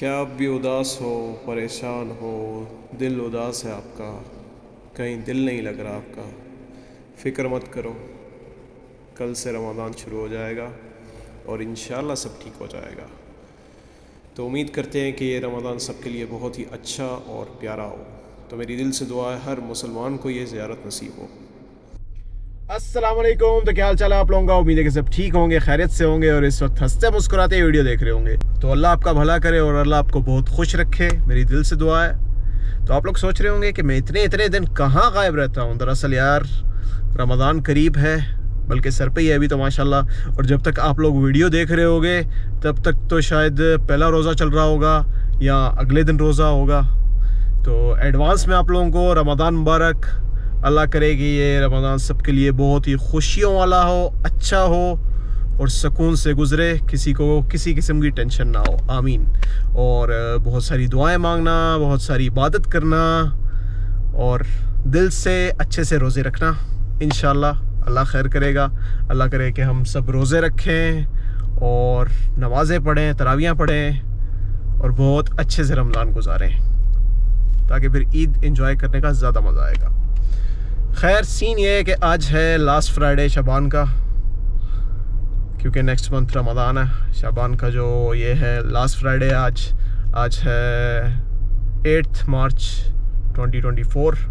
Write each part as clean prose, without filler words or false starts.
क्या आप भी उदास हो, परेशान हो, दिल उदास है आपका, कहीं दिल नहीं लग रहा आपका? फ़िक्र मत करो, कल से रमज़ान शुरू हो जाएगा और इंशाअल्लाह सब ठीक हो जाएगा। तो उम्मीद करते हैं कि ये रमज़ान सबके लिए बहुत ही अच्छा और प्यारा हो। तो मेरी दिल से दुआ है हर मुसलमान को ये ज़ियारत नसीब हो। अस्सलाम वालेकुम। तो क्या हाल चाल है आप लोगों का? उम्मीद है कि सब ठीक होंगे, खैरियत से होंगे और इस वक्त हंसते मुस्कुराते वीडियो देख रहे होंगे। तो अल्लाह आपका भला करे और अल्लाह आपको बहुत खुश रखे, मेरी दिल से दुआ है। तो आप लोग सोच रहे होंगे कि मैं इतने दिन कहाँ गायब रहता हूँ। दरअसल यार रमज़ान करीब है, बल्कि सर पे ही है अभी तो माशाल्लाह। और जब तक आप लोग वीडियो देख रहे होगे तब तक तो शायद पहला रोज़ा चल रहा होगा या अगले दिन रोज़ा होगा। तो एडवांस में आप लोगों को रमज़ान मुबारक। अल्लाह करे कि ये रमज़ान सबके लिए बहुत ही खुशियों वाला हो, अच्छा हो और सुकून से गुज़रे, किसी को किसी किस्म की टेंशन ना हो, आमीन। और बहुत सारी दुआएं मांगना, बहुत सारी इबादत करना और दिल से अच्छे से रोज़े रखना। इंशाअल्लाह अल्लाह खैर करेगा। अल्लाह करे कि हम सब रोज़े रखें और नमाज़ें पढ़ें, तरावियाँ पढ़ें और बहुत अच्छे से रमज़ान गुजारें, ताकि फिर ईद एंजॉय करने का ज़्यादा मज़ा आएगा। खैर सीन ये है कि आज है लास्ट फ्राइडे शबान का, क्योंकि नेक्स्ट मंथ रमज़ान है। शबान का जो ये है लास्ट फ्राइडे आज है 8 मार्च 2024।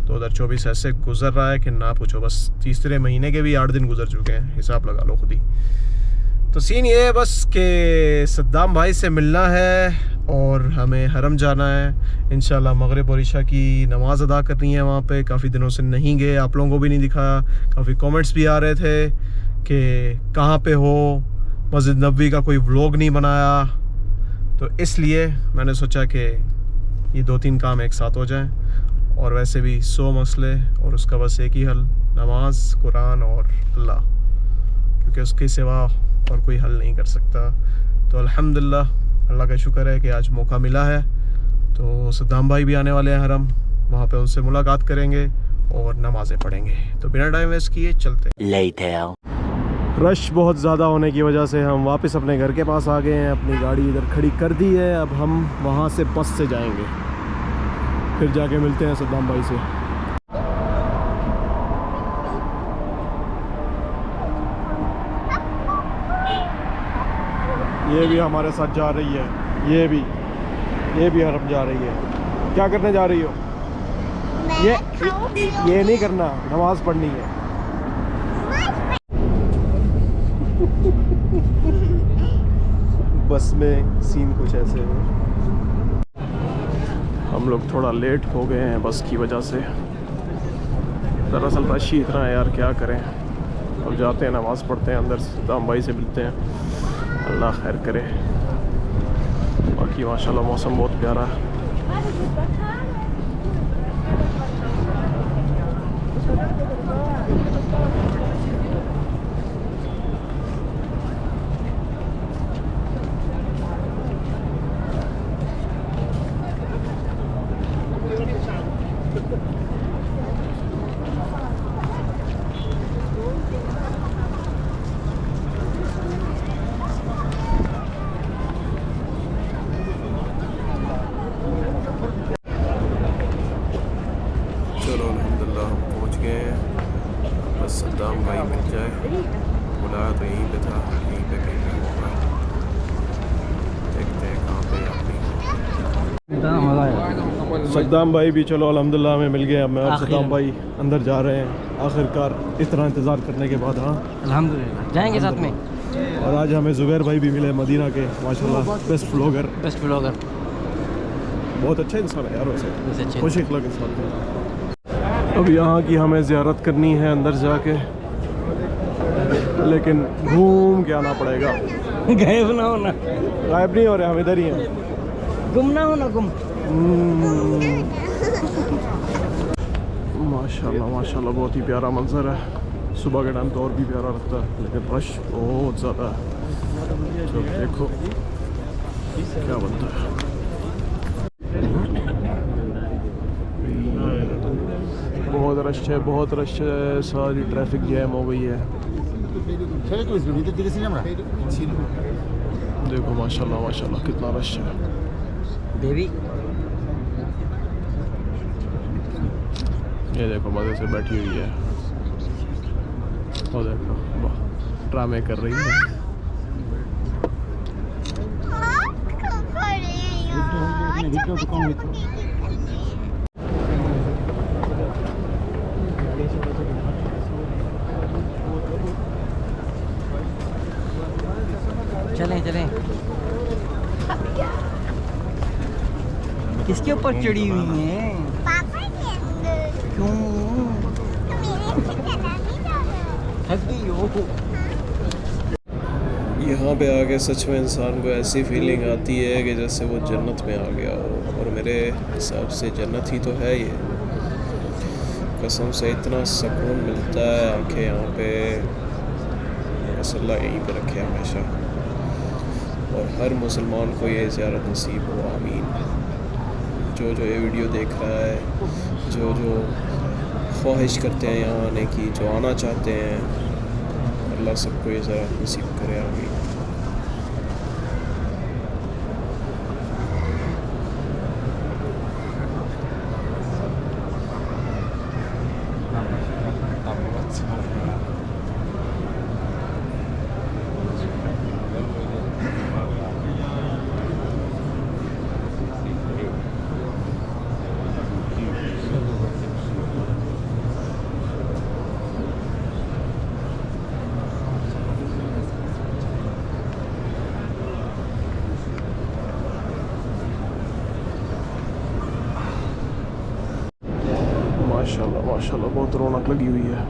2024 ऐसे गुज़र रहा है कि ना पूछो, बस तीसरे महीने के भी 8 दिन गुजर चुके हैं, हिसाब लगा लो खुद ही। तो सीन ये है बस कि सद्दाम भाई से मिलना है और हमें हरम जाना है। इंशाल्लाह मगरिब और इशा की नमाज़ अदा करनी है वहाँ पे। काफ़ी दिनों से नहीं गए, आप लोगों को भी नहीं दिखाया। काफ़ी कमेंट्स भी आ रहे थे कि कहाँ पे हो, मस्जिद नबवी का कोई व्लॉग नहीं बनाया। तो इसलिए मैंने सोचा कि ये 2-3 काम एक साथ हो जाएं। और वैसे भी 100 मसले और उसका बस एक ही हल, नमाज, कुरान और अल्लाह, क्योंकि उसके सिवा और कोई हल नहीं कर सकता। तो अल्हम्दुलिल्लाह अल्लाह का शुक्र है कि आज मौका मिला है। तो सद्दाम भाई भी आने वाले हैं हरम, वहाँ पे उनसे मुलाकात करेंगे और नमाज़ें पढ़ेंगे। तो बिना टाइम वेस्ट किए चलते हैं। रश बहुत ज़्यादा होने की वजह से हम वापस अपने घर के पास आ गए हैं। अपनी गाड़ी इधर खड़ी कर दी है, अब हम वहाँ से बस से जाएंगे, फिर जाके मिलते हैं सद्दाम भाई से। ये भी हमारे साथ जा रही है, ये भी हरम जा रही है। क्या करने जा रही हो? ये नहीं करना, नमाज पढ़नी है। बस में सीन कुछ ऐसे है। हम लोग थोड़ा लेट हो गए हैं बस की वजह से। दरअसल रश ही इतना है यार, क्या करें। अब जाते हैं, नमाज़ पढ़ते हैं, अंदर सद्दाम भाई से मिलते हैं। अल्लाह खैर करे। बाकी माशाल्लाह मौसम बहुत प्यारा है। चलो अल्हम्दुलिल्लाह हम पहुँच गए हैं। बस सद्दाम भाई मिल जाए, बुलाया तो यहीं पे था, यहीं पे कहीं पे होगा। देखते हैं कहाँ पे आप। सद्दाम भाई भी चलो अल्हम्दुलिल्लाह हमें मिल गए। अब मैं और सद्दाम भाई अंदर जा रहे हैं आखिरकार, इतना इंतज़ार करने के बाद। हाँ अल्हम्दुलिल्लाह जाएंगे साथ में। और आज हमें ज़ुबैर भाई भी मिले, मदीना के माशाल्लाह बेस्ट व्लॉगर। बहुत अच्छा इंसान है यार, वैसे खुश अखलाक इंसान है। अब यहाँ की हमें ज़ियारत करनी है अंदर जाके, लेकिन घूम के आना पड़ेगा। गायब ना होना, गायब नहीं हो रहे, हम इधर ही हैं। गुम ना होना, गुम। माशाल्लाह माशाल्लाह बहुत ही प्यारा मंजर है। सुबह के टाइम तो और भी प्यारा लगता है, लेकिन रश बहुत ज़्यादा है। तो देखो क्या बनता है। बहुत रश है, सारी ट्रैफिक जैम हो गई है। देखो माशाल्लाह माशाल्लाह कितना रश है। देवी ये देखो मज़े से बैठी हुई है। और देखो वाह ड्रामे कर रही है। चलें चलें। किसके ऊपर चढ़ी हुई है? पापा के अंदर क्यों? तो मेरे से चला नहीं जा रहा। थक गई हो? यहाँ पे आके सच में इंसान को ऐसी फीलिंग आती है कि जैसे वो जन्नत में आ गया हो। और मेरे हिसाब से जन्नत ही तो है ये। कसम से इतना सुकून मिलता है। आंखें यहाँ पे बस अल्लाह यहीं पे रखे हमेशा। और हर मुसलमान को ये ज़ियारत नसीब हो, आमीन। जो ये वीडियो देख रहा है, जो ख्वाहिश करते हैं यहाँ आने की, जो आना चाहते हैं, अल्लाह सबको ये ज़ियारत नसीब करे, आमीन। माशाल्लाह माशाल्लाह बहुत रौनक लगी हुई है।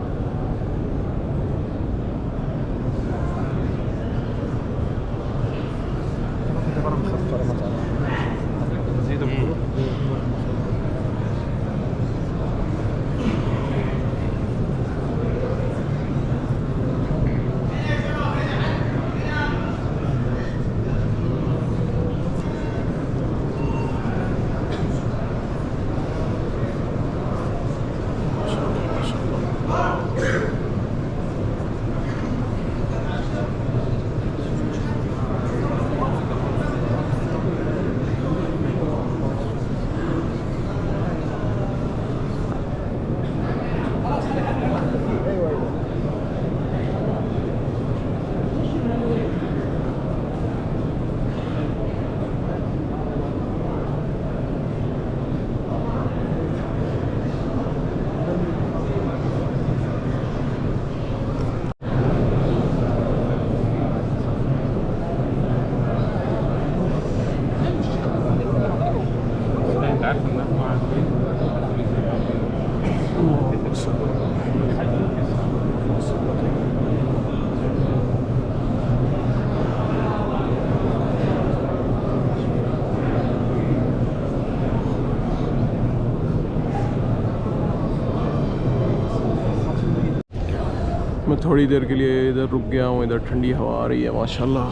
मैं थोड़ी देर के लिए इधर रुक गया हूँ। इधर ठंडी हवा आ रही है माशाल्लाह।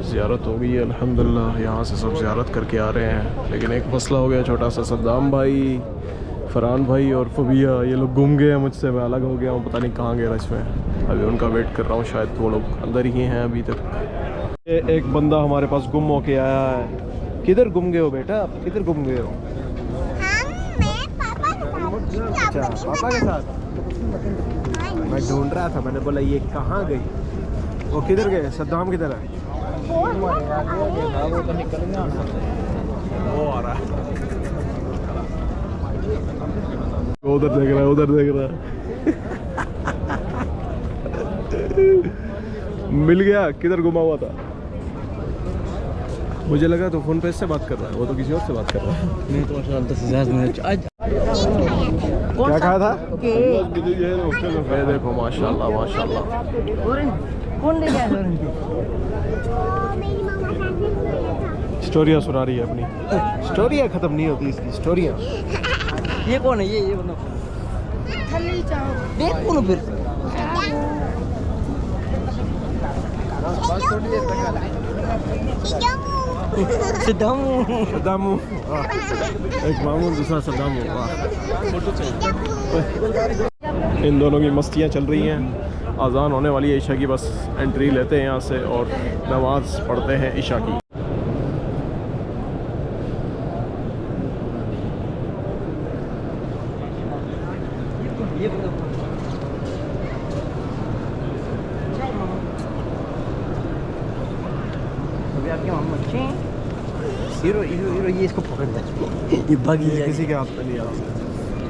ज़ियारत हो गई है अल्हम्दुलिल्लाह। यहाँ से सब ज़ियारत करके आ रहे हैं, लेकिन एक मसला हो गया छोटा सा। सद्दाम भाई, फरहान भाई और फबिया ये लोग गुम गए हैं मुझसे। मैं अलग हो गया हूँ, पता नहीं कहाँ गए रश में। अभी उनका वेट कर रहा हूँ, शायद वो लोग अंदर ही हैं अभी तक। एक बंदा हमारे पास गुम होके आया है। किधर गुम गए हो बेटा? आप किधर गुम गए हो? मैं पापा के साथ। अच्छा पापा के साथ। मैं ढूंढ रहा था, मैंने बोला ये कहाँ गई। वो किधर गए? सद्दाम किधर है? वो आ रहा है। उधर देख रहा है, उधर देख रहा है। मिल गया? किधर गुमा हुआ था? मुझे लगा तो फोन पे इससे बात कर रहा है, वो तो किसी और से बात कर रहा है। मैं तो 10,000 मिनट आज क्या कहा था? ये देखो माशाल्लाह माशाल्लाह। कौन ले गया ऑरेंज? मेरी मामा कैंटीन में गया था। स्टोरियाँ सुना रही है अपनी। स्टोरियाँ खत्म नहीं होती इसकी स्टोरियाँ। ये कौन है? ये मतलब देख कौन फिर सिद्धामू सद्दामू। एक मामू दूसरा सद्दामू। वाह। इन दोनों की मस्तियाँ चल रही हैं। अज़ान होने वाली है ईशा की, बस एंट्री लेते हैं यहाँ से और नमाज़ पढ़ते हैं ईशा की। अभी आपके मामा अच्छे हैं। हीरो हीरो हीरो ये इसको पकड़ ले, ये भागी जाएगी। किसी के हाथ में नहीं आ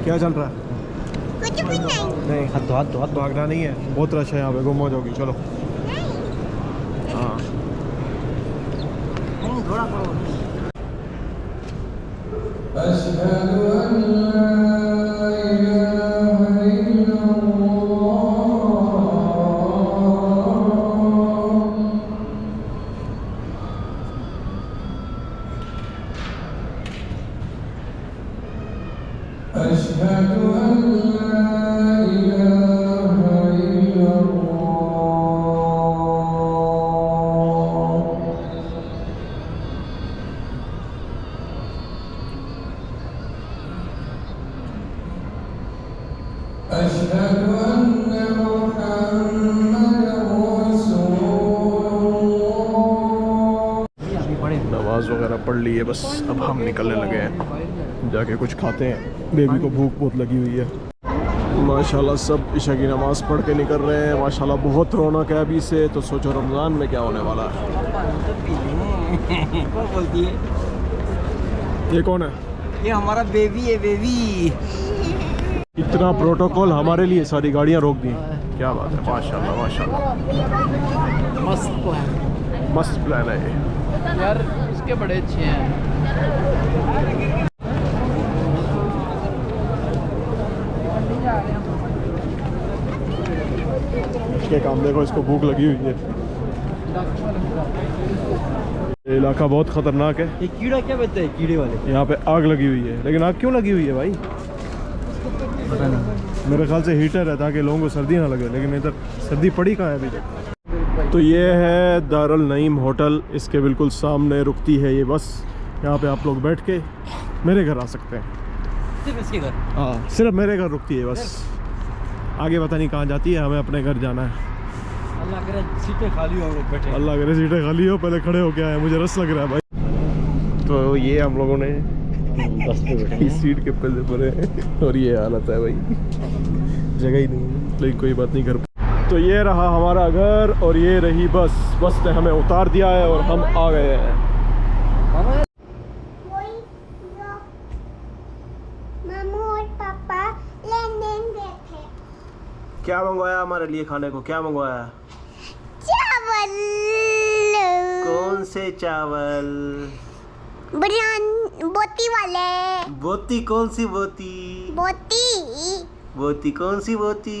क्या चल रहा है? कुछ भी नहीं। नहीं, हाथ दो हाथ दो हाथ दो। भागना नहीं है, बहुत रश है यहाँ पे, गुम हो जाओगी। चलो हाँ थोड़ा करो। नमाज वगैरह पढ़ ली है, बस अब हम निकलने लगे हैं, जाके कुछ खाते हैं। बेबी को भूख बहुत लगी हुई है। माशाल्लाह सब ईशा की नमाज़ पढ़ के निकल रहे हैं। माशाल्लाह बहुत रौनक है अभी से, तो सोचो रमज़ान में क्या होने वाला है। कौन बोलती है? ये कौन है? ये हमारा बेबी है, बेबी। इतना प्रोटोकॉल हमारे लिए, सारी गाड़ियाँ रोक दी। क्या बात है, माशाल्लाह माशाल्लाह, मस्त प्लान। मस्त प्लान है ये यार, इसके बड़े अच्छे हैं। इसके काम देखो, इसको भूख लगी हुई है। ये इलाका बहुत ख़तरनाक है। ये कीड़ा क्या बचता है? कीड़े वाले। यहाँ पे आग लगी हुई है, लेकिन आग क्यों लगी हुई है भाई? पता नहीं। मेरे ख्याल से हीटर है ताकि लोगों को सर्दी ना लगे, लेकिन इधर सर्दी पड़ी कहाँ है अभी तक। तो ये है दारुल नईम होटल, इसके बिल्कुल सामने रुकती है ये बस। यहाँ पे आप लोग बैठ के मेरे घर आ सकते हैं। सिर्फ इसके घर? हाँ, सिर्फ मेरे घर रुकती है बस, आगे पता नहीं कहाँ जाती है। हमें अपने घर जाना है। अल्लाह करे सीटें खाली हो, लोग बैठे। अल्लाह करे सीटें खाली हो, पहले खड़े हो के आए, मुझे रस लग रहा है भाई। तो ये हम लोगों ने बस पे बैठे इस सीट के पल्ले पर है और ये हालत है भाई, जगह ही नहीं है, लेकिन कोई बात नहीं। घर तो ये रहा हमारा घर और ये रही बस। बस ने हमें उतार दिया है और हम आ गए हैं। वही जो मामू और पापा लेन-देन गए थे। क्या मंगवाया हमारे लिए खाने को? क्या मंगवाया? चावल। कौन से चावल? बिरयानी बोती वाले। बोती? कौन सी बोती? बोती बोती कौन सी बोती?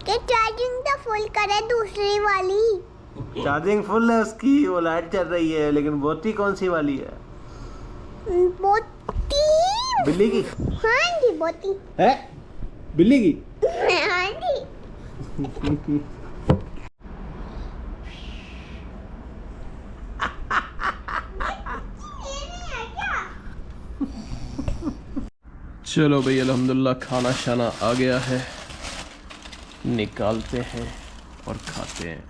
के चार्जिंग तो फुल करे दूसरी वाली। चार्जिंग फुल है उसकी, वो लाइट चल रही है, लेकिन बोती कौन सी वाली है? बोती बिल्ली की? हाँ जी, बोती है बिल्ली की? हाँ जी। चलो भाई, अल्हम्दुलिल्लाह खाना शाना आ गया है, निकालते हैं और खाते हैं।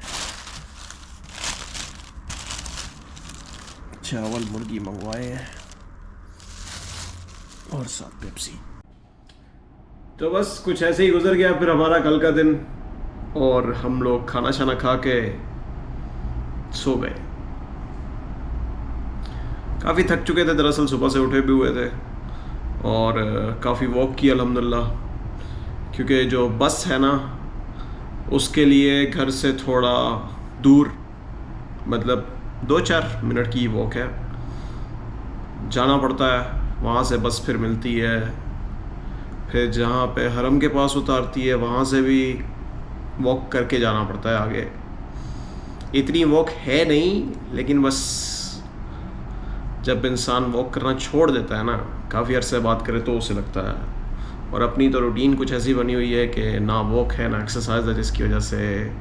चावल मुर्गी मंगवाए हैं और साथ पेप्सी। तो बस कुछ ऐसे ही गुजर गया फिर हमारा कल का दिन, और हम लोग खाना शाना खा के सो गए। काफ़ी थक चुके थे दरअसल, सुबह से उठे भी हुए थे और काफ़ी वॉक की अल्हम्दुलिल्लाह, क्योंकि जो बस है ना उसके लिए घर से थोड़ा दूर, मतलब 2-4 मिनट की वॉक है, जाना पड़ता है। वहाँ से बस फिर मिलती है, फिर जहाँ पे हरम के पास उतारती है वहाँ से भी वॉक करके जाना पड़ता है आगे। इतनी वॉक है नहीं, लेकिन बस जब इंसान वॉक करना छोड़ देता है ना, काफ़ी अरसे बात करे तो उसे लगता है। और अपनी तो रूटीन कुछ ऐसी बनी हुई है कि ना वॉक है ना एक्सरसाइज है, जिसकी वजह से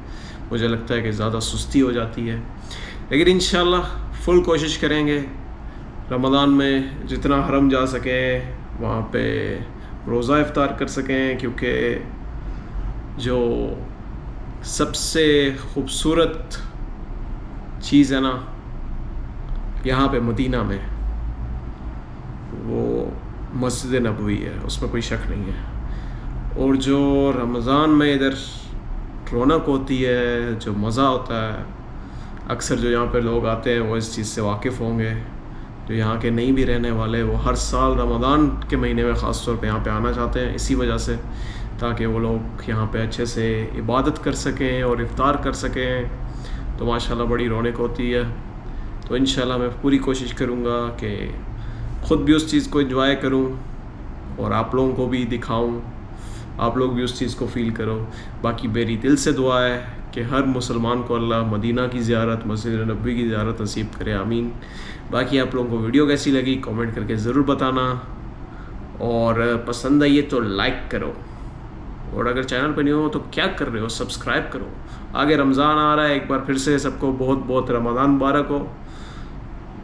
मुझे लगता है कि ज़्यादा सुस्ती हो जाती है। लेकिन इंशाल्लाह फुल कोशिश करेंगे रमज़ान में जितना हरम जा सकें, वहाँ पे रोज़ा इफ्तार कर सकें, क्योंकि जो सबसे खूबसूरत चीज़ है ना यहाँ पे मदीना में, वो मस्जिद नबवी है, उसमें कोई शक नहीं है। और जो रमज़ान में इधर रौनक होती है, जो मज़ा होता है, अक्सर जो यहाँ पे लोग आते हैं वो इस चीज़ से वाकिफ़ होंगे। जो यहाँ के नहीं भी रहने वाले, वो हर साल रमज़ान के महीने में ख़ास तौर पे यहाँ पे आना चाहते हैं इसी वजह से, ताकि वो लोग यहाँ पे अच्छे से इबादत कर सकें और इफ्तार कर सकें। तो माशाल्लाह बड़ी रौनक होती है। तो इंशाल्लाह मैं पूरी कोशिश करूँगा कि ख़ुद भी उस चीज़ को एंजॉय करूँ और आप लोगों को भी दिखाऊँ, आप लोग भी उस चीज़ को फ़ील करो। बाकी मेरी दिल से दुआ है कि हर मुसलमान को अल्लाह मदीना की ज़ियारत, मस्जिद नबवी की ज़ियारत नसीब करे, आमीन। बाकी आप लोगों को वीडियो कैसी लगी कमेंट करके ज़रूर बताना, और पसंद आई तो लाइक करो, और अगर चैनल पर नहीं हो तो क्या कर रहे हो, सब्सक्राइब करो। आगे रमज़ान आ रहा है, एक बार फिर से सबको बहुत बहुत रमज़ान मुबारक हो।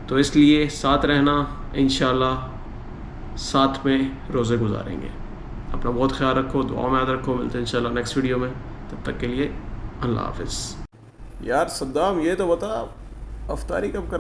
तो इसलिए साथ रहना, इंशाल्लाह साथ में रोज़े गुजारेंगे। अपना बहुत ख्याल रखो, दुआ में याद रखो। मिलते हैं इंशाल्लाह नेक्स्ट वीडियो में, तब तक के लिए अल्लाह हाफिज़। यार सद्दाम, ये तो बता अफ्तारी कब करा?